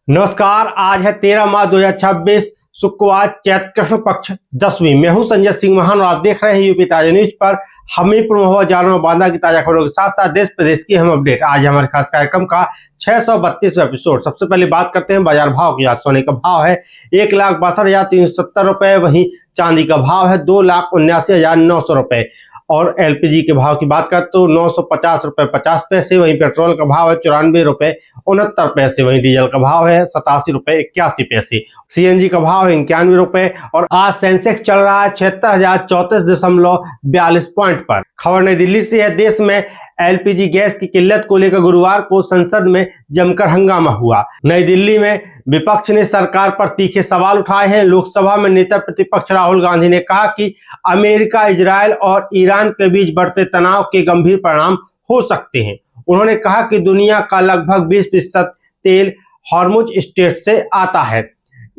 नमस्कार। आज है 13 मार्च 2026 शुक्रवार, चैत्र कृष्ण पक्ष 10वीं। मैं हूं संजय सिंह महान और आप देख रहे हैं यूपी ताजा न्यूज पर। हमीरपुर, महुआ, जालौन और बांदा की ताजा खबरों के साथ साथ देश प्रदेश की हम अपडेट। आज हमारे खास कार्यक्रम का 632वां एपिसोड। सबसे पहले बात करते हैं बाजार भाव की। आज सोने का भाव है 1,62,370 रुपए, वहीं चांदी का भाव है 2,79,900 रुपए। और एलपीजी के भाव की बात करें तो 950 रुपए 50 पैसे, वहीं पेट्रोल का भाव है 94 रुपए 69 पैसे, वहीं डीजल का भाव है 87 रुपए 81 पैसे, सीएनजी का भाव है 91 रुपए। और आज सेंसेक्स चल रहा है 76,034.42 पॉइंट पर। खबर नई दिल्ली से है। देश में एलपीजी गैस की किल्लत को लेकर गुरुवार को संसद में जमकर हंगामा हुआ। नई दिल्ली में विपक्ष ने सरकार पर तीखे सवाल उठाए हैं। लोकसभा में नेता प्रतिपक्ष राहुल गांधी ने कहा कि अमेरिका, इजरायल और ईरान के बीच बढ़ते तनाव के गंभीर परिणाम हो सकते हैं। उन्होंने कहा कि दुनिया का लगभग 20% तेल हॉर्मुज स्ट्रेट से आता है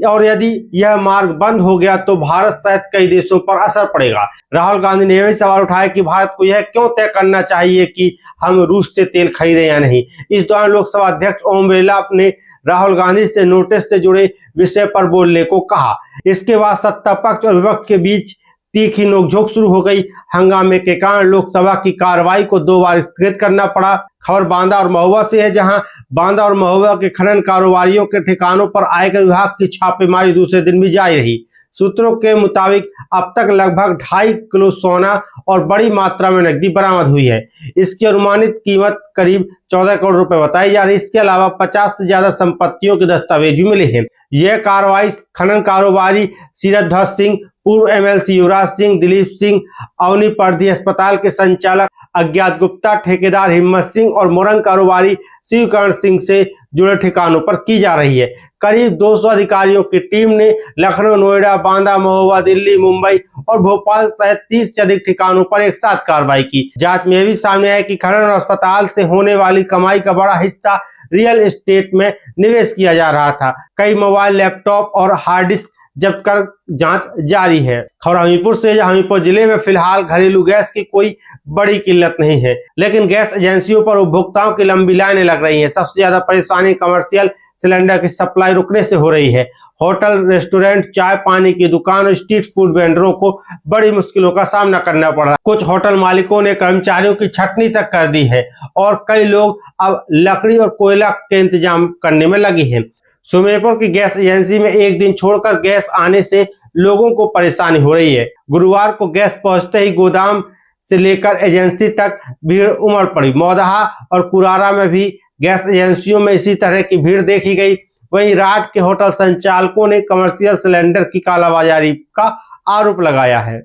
और यदि यह मार्ग बंद हो गया तो भारत सहित कई देशों पर असर पड़ेगा। राहुल गांधी ने यह भी सवाल उठाया कि भारत को यह क्यों तय करना चाहिए कि हम रूस से तेल खरीदें या नहीं। इस दौरान लोकसभा अध्यक्ष ओम बिरला ने राहुल गांधी से नोटिस से जुड़े विषय पर बोलने को कहा। इसके बाद सत्ता पक्ष और विपक्ष के बीच तीखी नोकझोंक शुरू हो गई। हंगामे के कारण लोकसभा की कार्रवाई को 2 बार स्थगित करना पड़ा। खबर बांदा और महुआ से है, जहां बांदा और महुआ के खनन कारोबारियों के ठिकानों पर आयकर विभाग की छापेमारी दूसरे दिन भी जारी रही। सूत्रों के मुताबिक अब तक लगभग 2.5 किलो सोना और बड़ी मात्रा में नकदी बरामद हुई है। इसकी अनुमानित कीमत करीब 14 करोड़ रुपए बताई जा रही है। इसके अलावा 50 से ज्यादा संपत्तियों के दस्तावेज भी मिले हैं। यह कार्रवाई खनन कारोबारी सीरत ध्वज सिंह, पूर्व एमएलसी युवराज सिंह, दिलीप सिंह, अवनी पर्दी अस्पताल के संचालक अज्ञात गुप्ता, ठेकेदार हिम्मत सिंह और मोरंग कारोबारी शिवकरण सिंह से जुड़े ठिकानों पर की जा रही है। करीब 200 अधिकारियों की टीम ने लखनऊ, नोएडा, बांदा, महुआ, दिल्ली, मुंबई और भोपाल सहित 30 से अधिक ठिकानों पर एक साथ कार्रवाई की। जांच में यह भी सामने आया कि खनन और अस्पताल से होने वाली कमाई का बड़ा हिस्सा रियल एस्टेट में निवेश किया जा रहा था। कई मोबाइल, लैपटॉप और हार्ड डिस्क जब्त कर जांच जारी है। खबर हमीरपुर से। हमीरपुर जिले में फिलहाल घरेलू गैस की कोई बड़ी किल्लत नहीं है, लेकिन गैस एजेंसियों पर उपभोक्ताओं की लंबी लाइनें लग रही हैं। सबसे ज्यादा परेशानी कमर्शियल सिलेंडर की सप्लाई रुकने से हो रही है। होटल, रेस्टोरेंट, चाय पानी की दुकान और स्ट्रीट फूड वेंडरों को बड़ी मुश्किलों का सामना करना पड़ रहा है। कुछ होटल मालिकों ने कर्मचारियों की छटनी तक कर दी है और कई लोग अब लकड़ी और कोयला के इंतजाम करने में लगे हैं। सुमेरपुर की गैस एजेंसी में एक दिन छोड़कर गैस आने से लोगों को परेशानी हो रही है। गुरुवार को गैस पहुंचते ही गोदाम से लेकर एजेंसी तक भीड़ उमड़ पड़ी। मौदहा और कुरारा में भी गैस एजेंसियों में इसी तरह की भीड़ देखी गई। वहीं राट के होटल संचालकों ने कमर्शियल सिलेंडर की कालाबाजारी का आरोप लगाया है।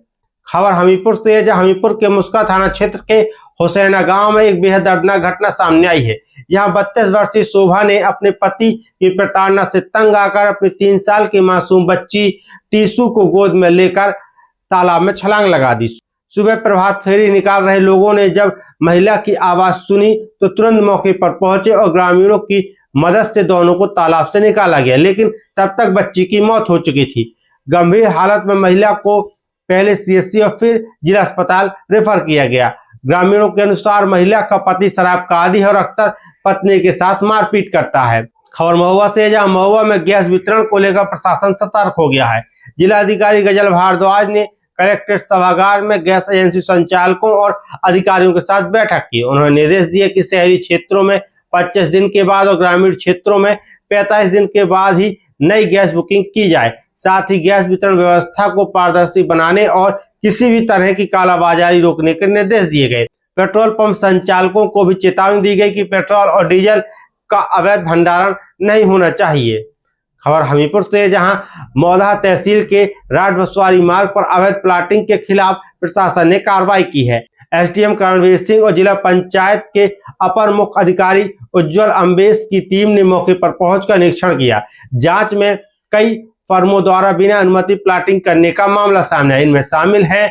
खबर हमीरपुर से है, जहां हमीरपुर के मुस्का थाना क्षेत्र के हुसैना गांव में एक बेहद दर्दनाक घटना सामने आई है। यहां 32 वर्षीय शोभा ने अपने पति की प्रताड़ना से तंग आकर अपनी 3 साल की मासूम बच्ची टीसू को गोद में लेकर तालाब में छलांग लगा दी। सुबह प्रभात फेरी निकाल रहे लोगों ने जब महिला की आवाज सुनी तो तुरंत मौके पर पहुंचे और ग्रामीणों की मदद से दोनों को तालाब से निकाला गया, लेकिन तब तक बच्ची की मौत हो चुकी थी। गंभीर हालत में महिला को पहले सीएचसी और फिर जिला अस्पताल रेफर किया गया। ग्रामीणों के अनुसार महिला का पति शराब का आदी है और अक्सर पत्नी के साथ मारपीट करता है। खबर महुआ से, जहां महुआ में गैस वितरण को लेकर प्रशासन सतर्क हो गया है। जिलाधिकारी गजल भारद्वाज ने कलेक्ट्रेट सभागार में गैस एजेंसी संचालकों और अधिकारियों के साथ बैठक की। उन्होंने निर्देश दिए कि शहरी क्षेत्रों में 25 दिन के बाद और ग्रामीण क्षेत्रों में 45 दिन के बाद ही नई गैस बुकिंग की जाए। साथ ही गैस वितरण व्यवस्था को पारदर्शी बनाने और किसी भी तरह की कालाबाजारी रोकने के निर्देश दिए गए। पेट्रोल पंप संचालकों को भी चेतावनी दी गई कि पेट्रोल और डीजल का अवैध भंडारण नहीं होना चाहिए। खबर हमीरपुर से, जहां मौदहा तहसील के राट बसवारी मार्ग पर अवैध प्लाटिंग के खिलाफ प्रशासन ने कार्रवाई की है। एसडीएम करणवीर सिंह और जिला पंचायत के अपर मुख्य अधिकारी उज्जवल अम्बेश की टीम ने मौके पर पहुंचकर निरीक्षण किया। जांच में कई फर्मों द्वारा बिना अनुमति प्लाटिंग करने का मामला सामने आया। इनमें शामिल है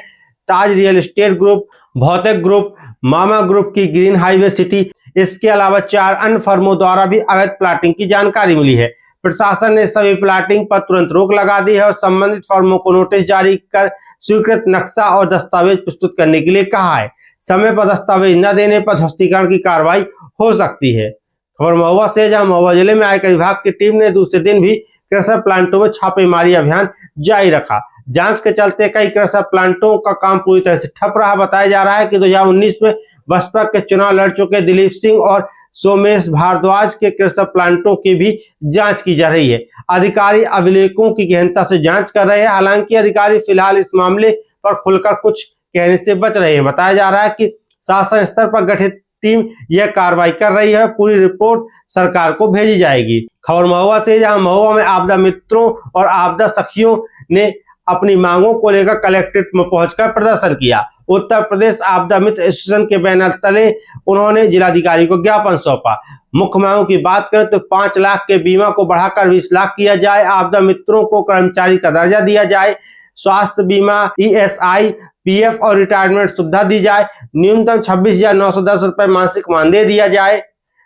ताज रियल एस्टेट ग्रुप, भौतिक ग्रुप, मामा ग्रुप की ग्रीन हाईवे सिटी। इसके अलावा 4 अन्य फर्मों द्वारा भी अवैध प्लाटिंग की जानकारी मिली है। प्रशासन ने सभी प्लाटिंग पर तुरंत रोक लगा दी है और संबंधित फर्मों को नोटिस जारी कर स्वीकृत नक्शा और दस्तावेज प्रस्तुत करने के लिए कहा है। समय पर दस्तावेज न देने पर ध्वस्तीकरण की कार्रवाई हो सकती है। खबर महुआ से, जहां महुआ जिले में आयकर विभाग की टीम ने दूसरे दिन भी क्रशर प्लांटों में छापेमारी अभियान जारी रखा। जांच के चलते कई क्रशर प्लांटों का काम पूरी तरह से ठप रहा। बताया जा रहा है कि 2019 में बसपा के चुनाव लड़ चुके दिलीप सिंह और सोमेश भारद्वाज के क्रशर प्लांटों की भी जांच की जा रही है। अधिकारी अभिलेखों की गहनता से जांच कर रहे हैं। हालांकि अधिकारी फिलहाल इस मामले पर खुलकर कुछ कहने से बच रहे हैं। बताया जा रहा है कि शासन स्तर पर गठित टीम यह कार्रवाई कर रही है। पूरी रिपोर्ट सरकार को भेजी जाएगी। खबर महुआ से, जहां महुआ में आपदा मित्रों और आपदा सखियों ने अपनी मांगों को लेकर कलेक्ट्रेट में पहुंचकर प्रदर्शन किया। उत्तर प्रदेश आपदा मित्र एसोसिएशन के बैनर तले उन्होंने जिलाधिकारी को ज्ञापन सौंपा। मुख्य मांगों की बात करें तो 5 लाख के बीमा को बढ़ाकर 20 लाख किया जाए, आपदा मित्रों को कर्मचारी का दर्जा दिया जाए, स्वास्थ्य बीमा, ESI, PF और रिटायरमेंट सुविधा दी जाए, न्यूनतम 26,910 रुपए मासिक मानदेय दिया जाए।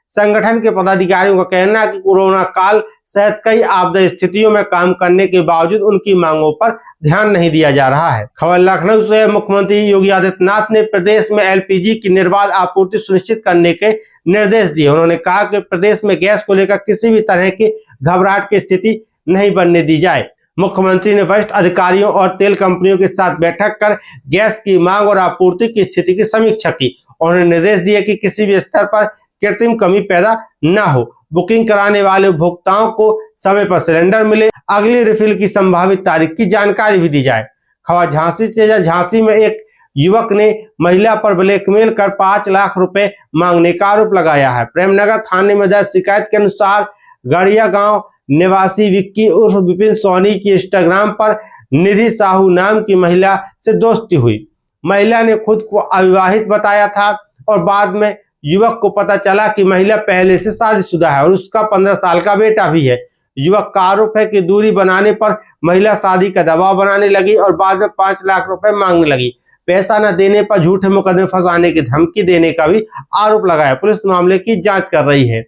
संगठन के पदाधिकारियों का कहना है कि कोरोना काल सहित कई आपदा स्थितियों में काम करने के बावजूद उनकी मांगों पर ध्यान नहीं दिया जा रहा है। खबर लखनऊ से, मुख्यमंत्री योगी आदित्यनाथ ने प्रदेश में LPG की निर्बाध आपूर्ति सुनिश्चित करने के निर्देश दिए। उन्होंने कहा कि प्रदेश में गैस को लेकर किसी भी तरह की घबराहट की स्थिति नहीं बनने दी जाए। मुख्यमंत्री ने वरिष्ठ अधिकारियों और तेल कंपनियों के साथ बैठक कर गैस की मांग और आपूर्ति की स्थिति की समीक्षा की। उन्होंने निर्देश दिए कि किसी भी स्तर पर कृत्रिम कमी पैदा न हो, बुकिंग कराने वाले उपभोक्ताओं को समय पर सिलेंडर मिले, अगली रिफिल की संभावित तारीख की जानकारी भी दी जाए। खबर झांसी से, जहां झांसी में एक युवक ने महिला पर ब्लैकमेल कर 5 लाख रुपए मांगने का आरोप लगाया है। प्रेमनगर थाने में दर्ज शिकायत के अनुसार गड़िया गांव निवासी विक्की उर्फ विपिन सोनी की इंस्टाग्राम पर निधि साहू नाम की महिला से दोस्ती हुई। महिला ने खुद को अविवाहित बताया था और बाद में युवक को पता चला कि महिला पहले से शादीशुदा है और उसका 15 साल का बेटा भी है। युवक का आरोप है कि दूरी बनाने पर महिला शादी का दबाव बनाने लगी और बाद में 5 लाख रुपए मांगने लगी। पैसा न देने पर झूठे मुकदमे फंसाने की धमकी देने का भी आरोप लगाया। पुलिस मामले की जांच कर रही है।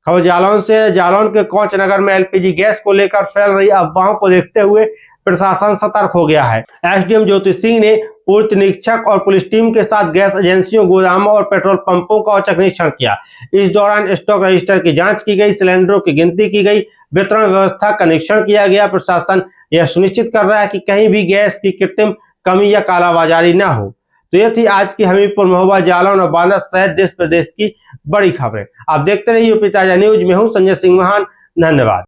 खबर जालौन से, जालौन के कोच नगर में LPG गैस को लेकर फैल रही अफवाहों को देखते हुए प्रशासन सतर्क हो गया है। SDM ज्योति सिंह ने पूर्ति निरीक्षक और पुलिस टीम के साथ गैस एजेंसियों, गोदामों और पेट्रोल पंपों का औचक निरीक्षण किया। इस दौरान स्टॉक रजिस्टर की जांच की गई, सिलेंडरों की गिनती की गई, वितरण व्यवस्था का निरीक्षण किया गया। प्रशासन यह सुनिश्चित कर रहा है कि कहीं भी गैस की कृत्रिम कमी या कालाबाजारी न हो। तो यह थी आज की हमीरपुर, महुआ, जालौन और बांदा सहित देश प्रदेश की बड़ी खबरें। आप देखते रहिए यूपी ताजा न्यूज। मैं हूं संजय सिंह महान। धन्यवाद।